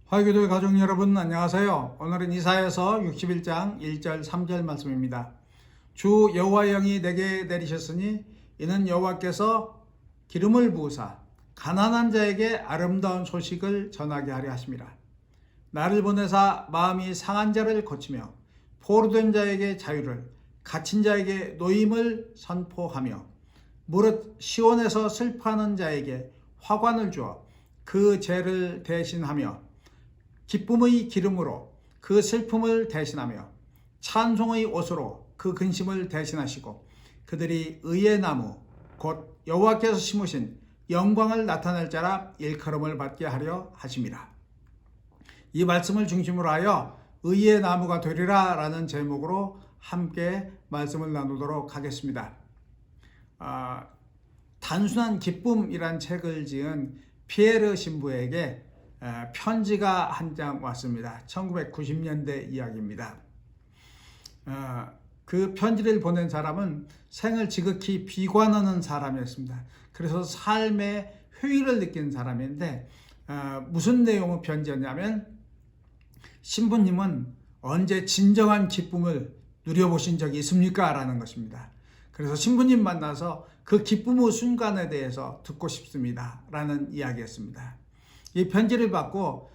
화요기도의 가족 여러분 안녕하세요. 오늘은 이사야서 61장 1절 3절 말씀입니다. 주 여호와의 영이 내게 내리셨으니 이는 여호와께서 기름을 부으사 가난한 자에게 아름다운 소식을 전하게 하려 하심이라. 나를 보내사 마음이 상한 자를 고치며 포로된 자에게 자유를 갇힌 자에게 노임을 선포하며 무릇 시온에서 슬퍼하는 자에게 화관을 주어 그 죄를 대신하며 기쁨의 기름으로 그 슬픔을 대신하며 찬송의 옷으로 그 근심을 대신하시고 그들이 의의 나무 곧 여호와께서 심으신 영광을 나타낼 자라 일컬음을 받게 하려 하심이라. 이 말씀을 중심으로 하여 의의 나무가 되리라 라는 제목으로 함께 말씀을 나누도록 하겠습니다. 단순한 기쁨이란 책을 지은 피에르 신부에게 편지가 한 장 왔습니다. 1990년대 이야기입니다. 그 편지를 보낸 사람은 생을 지극히 비관하는 사람이었습니다. 그래서 삶의 회의를 느낀 사람인데 무슨 내용의 편지였냐면 신부님은 언제 진정한 기쁨을 누려보신 적이 있습니까? 라는 것입니다. 그래서 신부님 만나서 그 기쁨의 순간에 대해서 듣고 싶습니다. 라는 이야기였습니다. 이 편지를 받고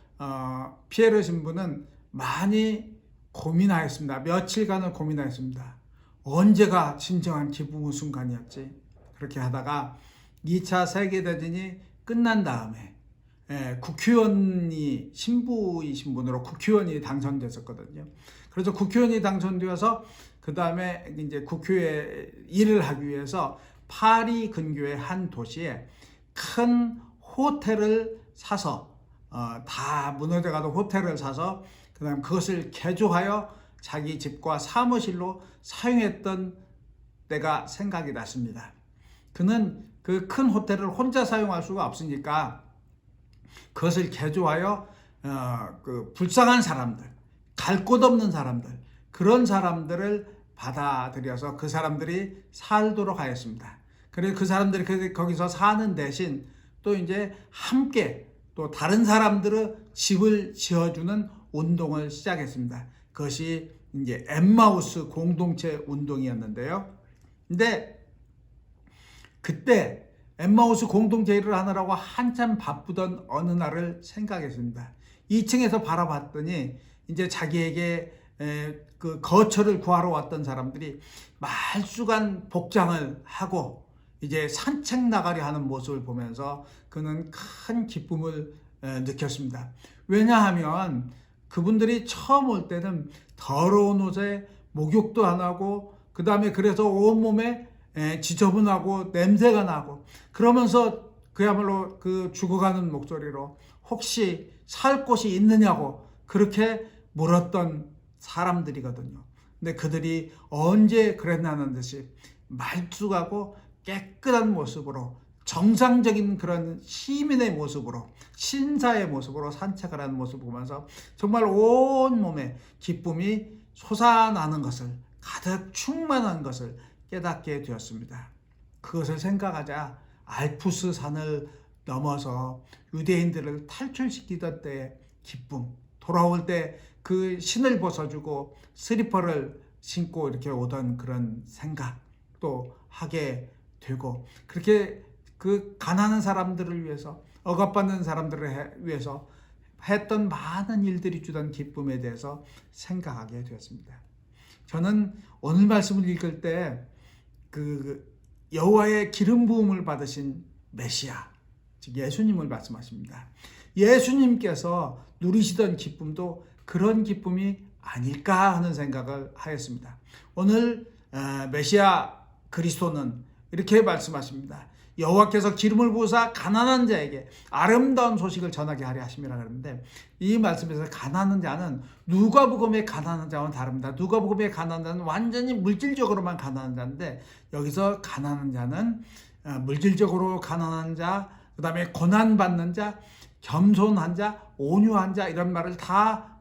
피에르 신부는 많이 고민하였습니다. 며칠간을 고민하였습니다. 언제가 진정한 기쁨의 순간이었지? 그렇게 하다가 2차 세계대전이 끝난 다음에 국회의원이 신부이신 분으로 국회의원이 당선됐었거든요. 그래서 국회의원이 당선되어서 그 다음에 이제 국회에 일을 하기 위해서 파리 근교의 한 도시에 큰 호텔을 사서 다 무너져가던 호텔을 사서 그다음 그것을 개조하여 자기 집과 사무실로 사용했던 때가 생각이 났습니다. 그는 그 큰 호텔을 혼자 사용할 수가 없으니까 그것을 개조하여 그 불쌍한 사람들, 갈 곳 없는 사람들, 그런 사람들을 받아들여서 그 사람들이 살도록 하였습니다. 그래서 그 사람들이 거기서 사는 대신 또 이제 함께 또 다른 사람들의 집을 지어주는 운동을 시작했습니다. 그것이 이제 엠마우스 공동체 운동이었는데요. 근데 그때 엠마우스 공동체 일을 하느라고 한참 바쁘던 어느 날을 생각했습니다. 2층에서 바라봤더니 이제 자기에게 그 거처를 구하러 왔던 사람들이 말쑥한 복장을 하고 이제 산책 나가려 하는 모습을 보면서 그는 큰 기쁨을 느꼈습니다. 왜냐하면 그분들이 처음 올 때는 더러운 옷에 목욕도 안 하고 그 다음에 그래서 온몸에 지저분하고 냄새가 나고 그러면서 그야말로 그 죽어가는 목소리로 혹시 살 곳이 있느냐고 그렇게 물었던 사람들이거든요. 근데 그들이 언제 그랬냐는 듯이 말쑥하고 깨끗한 모습으로 정상적인 그런 시민의 모습으로 신사의 모습으로 산책을 하는 모습을 보면서 정말 온몸에 기쁨이 솟아나는 것을 가득 충만한 것을 깨닫게 되었습니다. 그것을 생각하자 알프스 산을 넘어서 유대인들을 탈출시키던 때의 기쁨, 돌아올 때 그 신을 벗어주고 슬리퍼를 신고 이렇게 오던 그런 생각도 하게 되고 그렇게 그 가난한 사람들을 위해서 억압받는 사람들을 위해서 했던 많은 일들이 주던 기쁨에 대해서 생각하게 되었습니다. 저는 오늘 말씀을 읽을 때 그 여호와의 기름 부음을 받으신 메시아, 즉 예수님을 말씀하십니다. 예수님께서 누리시던 기쁨도 그런 기쁨이 아닐까 하는 생각을 하였습니다. 오늘 메시아 그리스도는 이렇게 말씀하십니다. 여호와께서 기름을 부으사 가난한 자에게 아름다운 소식을 전하게 하려 하심이라 그러는데 이 말씀에서 가난한 자는 누가복음의 가난한 자와는 다릅니다. 누가복음의 가난한 자는 완전히 물질적으로만 가난한 자인데 여기서 가난한 자는 물질적으로 가난한 자, 그 다음에 고난받는 자, 겸손한 자, 온유한 자 이런 말을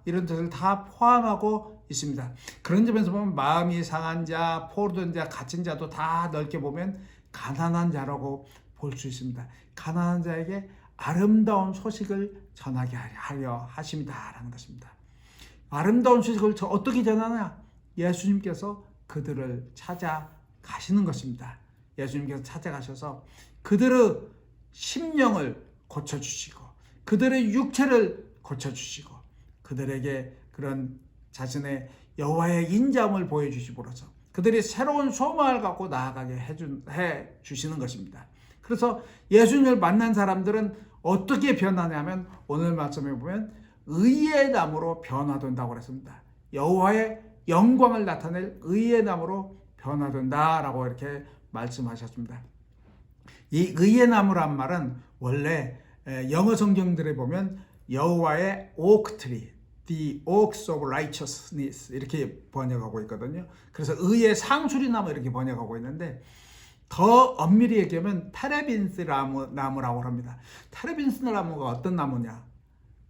이런 뜻을 다 포함하고 있습니다. 그런 점에서 보면 마음이 상한 자, 포로된 자, 갇힌 자도 다 넓게 보면 가난한 자라고 볼 수 있습니다. 가난한 자에게 아름다운 소식을 전하게 하려 하심이다라는 것입니다. 아름다운 소식을 어떻게 전하냐? 예수님께서 그들을 찾아가시는 것입니다. 예수님께서 찾아가셔서 그들의 심령을 고쳐주시고 그들의 육체를 고쳐주시고 그들에게 그런 자신의 여호와의 인자함을 보여주심으로써 그들이 새로운 소망을 갖고 나아가게 해 주시는 것입니다. 그래서 예수님을 만난 사람들은 어떻게 변하냐면 오늘 말씀에 보면 의의 나무로 변화된다고 그랬습니다. 여호와의 영광을 나타낼 의의 나무로 변화된다라고 이렇게 말씀하셨습니다. 이 의의 나무란 말은 원래 영어 성경들에 보면 여호와의 오크트리, the oaks of righteousness 이렇게 번역하고 있거든요. 그래서 의의 상수리 나무 이렇게 번역하고 있는데 더 엄밀히 얘기하면 테레빈스 나무라고 합니다. 테레빈스 나무가 어떤 나무냐?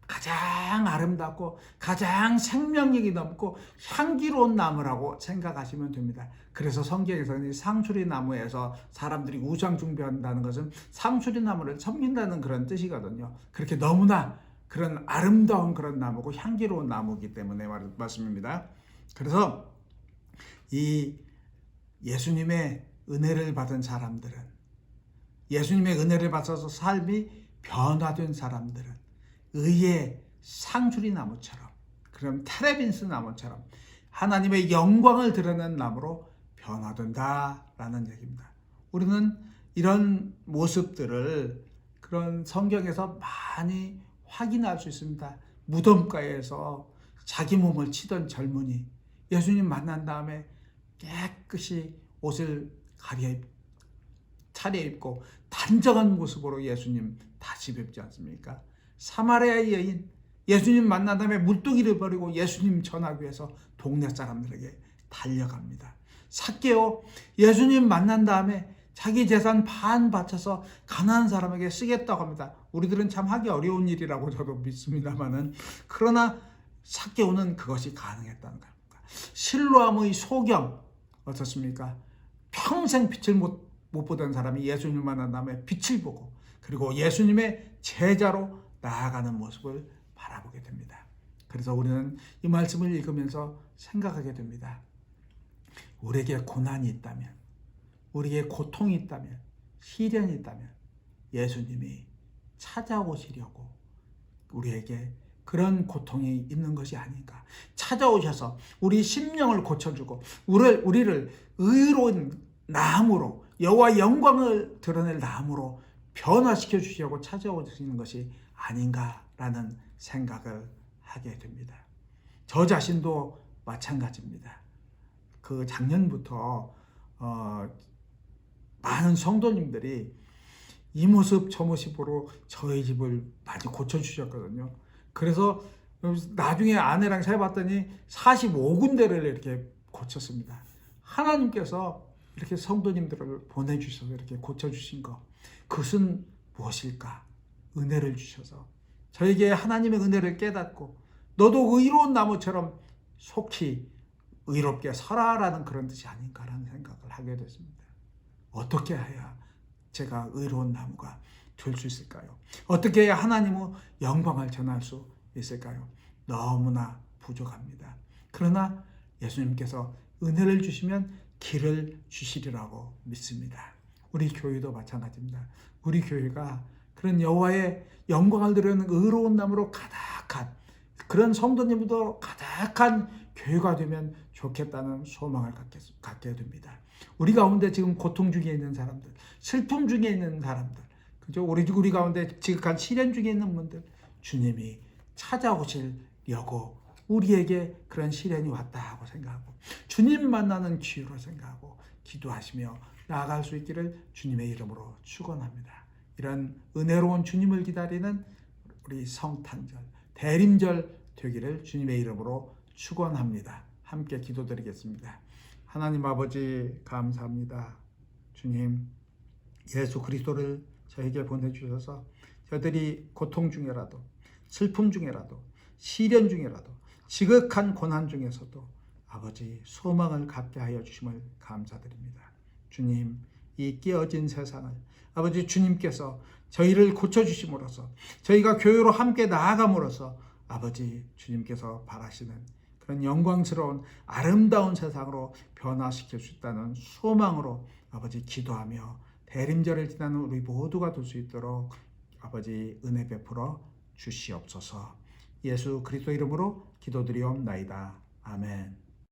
가장 아름답고 가장 생명력이 넘고 향기로운 나무라고 생각하시면 됩니다. 그래서 성경에서는 상수리 나무에서 사람들이 우상 숭배한다는 것은 상수리 나무를 섬긴다는 그런 뜻이거든요. 그렇게 너무나 그런 아름다운 그런 나무고 향기로운 나무이기 때문에 말씀입니다. 그래서 이 예수님의 은혜를 받은 사람들은 예수님의 은혜를 받아서 삶이 변화된 사람들은 의의 상수리 나무처럼 그럼 테레빈스 나무처럼 하나님의 영광을 드러내는 나무로 변화된다라는 얘기입니다. 우리는 이런 모습들을 그런 성경에서 많이 확인할 수 있습니다. 무덤가에서 자기 몸을 치던 젊은이 예수님 만난 다음에 깨끗이 옷을 차려입고 단정한 모습으로 예수님 다시 뵙지 않습니까? 사마리아 여인 예수님 만난 다음에 물동이를 버리고 예수님 전하기 위해서 동네 사람들에게 달려갑니다. 삭개오 예수님 만난 다음에 자기 재산 반 바쳐서 가난한 사람에게 쓰겠다고 합니다. 우리들은 참 하기 어려운 일이라고 저도 믿습니다만은 그러나 삭개오는 그것이 가능했다는 겁니다. 실로암의 소경 어떻습니까? 평생 빛을 못 보던 사람이 예수님 만난 다음에 빛을 보고 그리고 예수님의 제자로 나아가는 모습을 바라보게 됩니다. 그래서 우리는 이 말씀을 읽으면서 생각하게 됩니다. 우리에게 고난이 있다면, 우리에게 고통이 있다면, 시련이 있다면 예수님이 찾아오시려고 우리에게 그런 고통이 있는 것이 아닌가. 찾아오셔서 우리 심령을 고쳐주고 우리를 의로운 나무로 여호와의 영광을 드러낼 나무로 변화시켜 주시려고 찾아오시는 것이 아닌가라는 생각을 하게 됩니다. 저 자신도 마찬가지입니다. 그 작년부터 많은 성도님들이 이 모습 저 모습으로 저희 집을 많이 고쳐주셨거든요. 그래서 나중에 아내랑 세봤더니 45군데를 이렇게 고쳤습니다. 하나님께서 이렇게 성도님들을 보내주셔서 이렇게 고쳐주신 것, 그것은 무엇일까? 은혜를 주셔서 저에게 하나님의 은혜를 깨닫고 너도 의로운 나무처럼 속히 의롭게 살아라는 그런 뜻이 아닌가라는 생각을 하게 됐습니다. 어떻게 해야 제가 의로운 나무가 될 수 있을까요? 어떻게 해야 하나님의 영광을 전할 수 있을까요? 너무나 부족합니다. 그러나 예수님께서 은혜를 주시면 길을 주시리라고 믿습니다. 우리 교회도 마찬가지입니다. 우리 교회가 그런 여호와의 영광을 드러내는 의로운 나무로 가득한 그런 성도님도 가득한 교회가 되면 좋겠다는 소망을 갖게 됩니다. 우리 가운데 지금 고통 중에 있는 사람들, 슬픔 중에 있는 사람들, 그죠? 우리 가운데 지극한 시련 중에 있는 분들, 주님이 찾아오시려고 우리에게 그런 시련이 왔다 하고 생각하고 주님 만나는 기회로 생각하고 기도하시며 나아갈 수 있기를 주님의 이름으로 축원합니다. 이런 은혜로운 주님을 기다리는 우리 성탄절, 대림절 되기를 주님의 이름으로 축원합니다. 함께 기도드리겠습니다. 하나님 아버지 감사합니다. 주님 예수 그리스도를 저에게 보내주셔서 저들이 고통 중에라도 슬픔 중에라도 시련 중에라도 지극한 고난 중에서도 아버지 소망을 갖게 하여 주심을 감사드립니다. 주님 이 깨어진 세상을 아버지 주님께서 저희를 고쳐주심으로써 저희가 교회로 함께 나아감으로써 아버지 주님께서 바라시는 그런 영광스러운 아름다운 세상으로 변화시킬 수 있다는 소망으로 아버지 기도하며 대림절을 지나는 우리 모두가 될 수 있도록 아버지 은혜 베풀어 주시옵소서. 예수 그리스도 이름으로 기도드리옵나이다. 아멘.